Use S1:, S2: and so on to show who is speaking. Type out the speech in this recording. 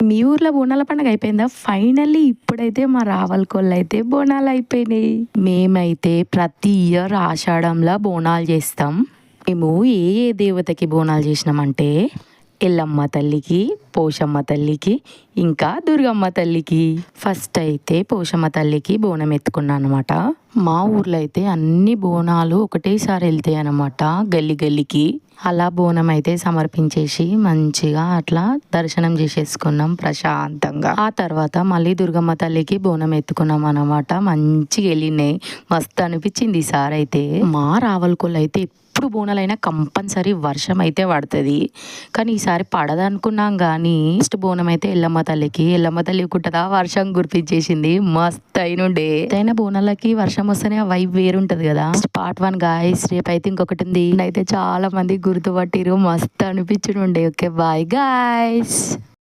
S1: మీ ఊర్లో బోనాల పండుగ అయిపోయిందా? ఫైనల్లీ ఇప్పుడైతే మా రావల్కోళ్ళు అయితే బోనాలు అయిపోయినాయి. మేమైతే ప్రతి ఇయర్ ఆషాఢంలో బోనాలు చేస్తాం. మేము ఏ దేవతకి బోనాలు చేసినామంటే ఎల్లమ్మ తల్లికి, పోషమ్మ తల్లికి, ఇంకా దుర్గమ్మ తల్లికి. ఫస్ట్ అయితే పోషమ్మ తల్లికి బోనం ఎత్తుకున్నాను అనమాట. మా ఊర్లో అయితే అన్ని బోనాలు ఒకటేసారి వెళ్తాయి అనమాట, గల్లి గల్లికి. అలా బోనం అయితే సమర్పించేసి మంచిగా అట్లా దర్శనం చేసేసుకున్నాం ప్రశాంతంగా. ఆ తర్వాత మళ్ళీ దుర్గమ్మ తల్లికి బోనం ఎత్తుకున్నాం అనమాట. మంచిగా వెళ్ళినాయి, మస్తు అనిపించింది ఈసారి అయితే. మా రావల్కోళ్ళు అయితే ఎప్పుడు బోనాలైనా కంపల్సరీ వర్షం అయితే పడుతుంది, కానీ ఈసారి పడదనుకున్నాం. కానీ నెక్స్ట్ బోనం అయితే ఎల్లమ్మ తల్లికి, ఎల్లమ్మ తల్లి కుట్టదా వర్షం గుర్తించేసింది, మస్తు అయినుండే. అయినా బోనాలకి వర్షం వస్తేనే ఆ వైబ్ వేరుంటది కదా. పార్ట్ 1 గాయస్, రేపు అయితే ఇంకొకటి ఉంది. అయితే చాలా మంది గుర్తుపట్టిరు, మస్తు అనిపించుండే. Okay bye guys.